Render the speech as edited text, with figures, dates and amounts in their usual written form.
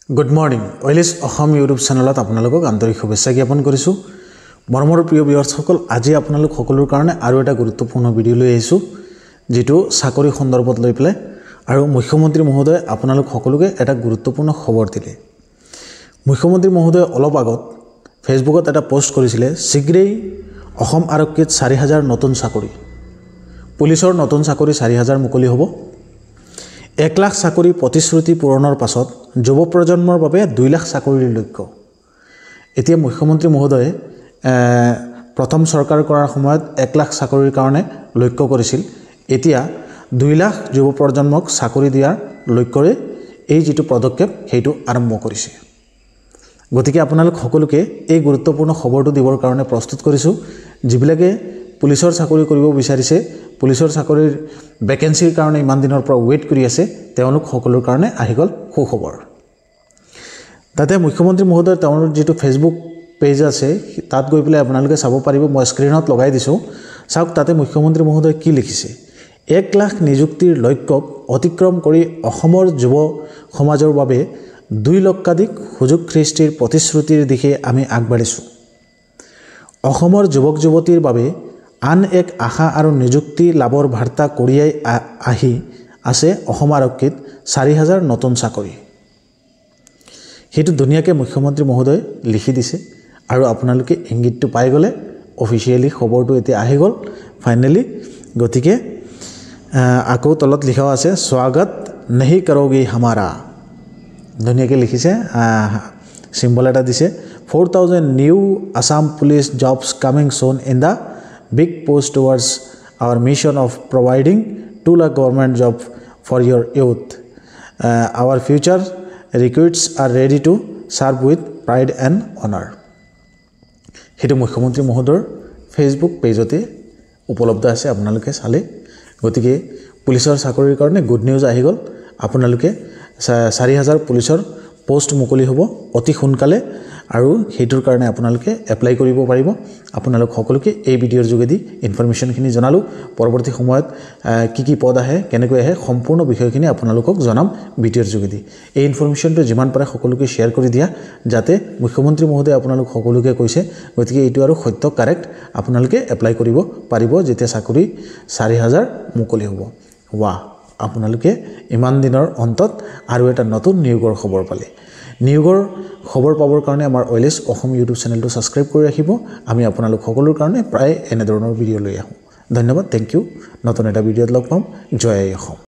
Good morning. Oilis Aham YouTube channel আপোনালোকক আন্তৰিক শুভেচ্ছা জ্ঞাপন কৰিছো। মৰমৰ প্ৰিয় ভিউৱাৰসকল, আজি আপোনালোক সকলোৰ কাৰণে আৰু এটা গুৰুত্বপূৰ্ণ ভিডিঅ' লৈ আহিছো, যেটো চাকৰি সন্দৰ্ভত লৈ পেলাই আৰু মুখ্যমন্ত্ৰী মহোদয় আপোনালোক সকলোকে এটা গুৰুত্বপূৰ্ণ খবৰ দিলে। মুখ্যমন্ত্ৰী মহোদয় অলপ আগত ফেচবুকত এটা পোষ্ট কৰিছিলে, শীঘ্ৰেই অসম আৰক্ষীত 4000 নতুন চাকৰি, পুলিচৰ নতুন চাকৰি 4000 মুকলি হ'ব। 1 লাখ চাকৰি প্ৰতিশ্ৰুতি পূৰণৰ পাছত যুৱ প্ৰজন্মৰ বাবে 2 লাখ চাকৰিৰ লক্ষ্য। এতিয়া মুখ্যমন্ত্ৰী মহোদয়ে প্ৰথম চৰকাৰ কৰাৰ সময়ত 1 লাখ চাকৰিৰ কাৰণে লক্ষ্য কৰিছিল। এতিয়া 2 লাখ যুৱ প্ৰজন্মক চাকৰি দিয়াৰ লক্ষ্যৰে এই যেটো পদক্ষেপ সেইটো আৰম্ভ কৰিছে। গতিকে আপোনালোক সকলোকে এই গুৰুত্বপূৰ্ণ খবৰটো দিবৰ কাৰণে প্ৰস্তুত কৰিছো। যিবিলাকে পুলিচৰ চাকৰি কৰিব বিচাৰিছে, পুলিচৰ চাকৰিৰ ভেকেন্সিৰ কাৰণে ইমান দিনৰ পৰা ওয়েট কৰি আছে, তেওঁলোক সকলোৰ কাৰণে আহি গল সুখবৰ। তাতে মুখ্যমন্ত্ৰী মহোদয় তেওঁৰ যেটো ফেচবুক পেজ আছে তাত গৈ পেলাই আপোনালোকে চাব পাৰিব, মই স্ক্ৰিনত লগাই দিছো। চাওক তাতে মুখ্যমন্ত্ৰী মহোদয় কি লিখিছে। 1 লাখ নিযুক্তিৰ লক্ষ্যক অতিক্ৰম কৰি অসমৰ যুৱ সমাজৰ বাবে 2 লক্ষাধিক সুযোগ সৃষ্টিৰ প্ৰতিশ্ৰুতিৰ দিশে আমি আগবাঢ়িছো। অসমৰ যুৱক যুৱতীৰ বাবে আন এক আশা আৰু নিযুক্তি লাভৰ বাৰ্তা কঢ়িয়াই আহি আছে অসম আৰক্ষীত 4000 নতুন চাকৰি। সেইটো ধুনীয়াকৈ মুখ্যমন্ত্ৰী মহোদয় লিখি দিছে আৰু আপোনালোকে ইংগিতটো পাই গলে অফিচিয়েলি খবৰটো এতিয়া আহি গল ফাইনেলি। গতিকে আকৌ তলত লিখাও আছে, স্বাগত नहीं करोगे हमारा, ধুনীয়াকৈ লিখিছে, সিম্বল এটা দিছে। 4000 new Assam police jobs coming soon in the big push towards our mission of providing 2 lakh government job for your youth. Our future recruits are ready to serve with pride and honor. হেতু মুখ্যমন্ত্ৰী মহোদয়ৰ Facebook পেজতে উপলব্ধ আছে, আপোনালোকে চালে। গতিকে পুলিচৰ চাকৰিৰ কাৰণে গুড নিউজ আহি গল। আপোনালোকে 4000 পুলিচৰ পোষ্ট মুকলি হ'ব অতি সোনকালে আৰু হেতুৰ কাৰণে আপোনালোকে এপ্লাই কৰিব পাৰিব। আপোনালোক সকলোকে এই ভিডিঅ'ৰ যোগেদি ইনফৰমেশনখিনি জনালো। পৰৱৰ্তী সময়ত কি পদ আহে, কেনেকৈ আহে, সম্পূৰ্ণ বিষয়খিনি আপোনালোকক জনাম ভিডিঅ'ৰ যোগেদি। এই ইনফৰমেশনটো যিমান পাৰে সকলোকে শেয়াৰ কৰি দিয়া, যাতে মুখ্যমন্ত্ৰী মহোদয় আপোনালোক সকলোকে কৈছে। গতিকে এইটো আৰু সত্য কাৰেক্ট, আপোনালোকে এপ্লাই কৰিব পাৰিব যেতিয়া চাকৰি 4000 মুকলি হ'ব। वाह, আপোনালোকে ইমান দিনৰ অন্তত আৰু এটা নতুন নিয়োগৰ খবৰ পালে। নিয়োগৰ খবৰ পাবৰ কাৰণে আমাৰ অইলেছ অসম ইউটিউব চেনেলটো সাবস্ক্ৰাইব কৰি ৰাখিব। আমি আপোনালোক সকলোৰ কাৰণে প্ৰায় এনে ধৰণৰ ভিডিঅ' লৈ আহোঁ। ধন্যবাদ, থেংক ইউ। নতুন এটা ভিডিঅ'ত লগ পাম। জয় অসম।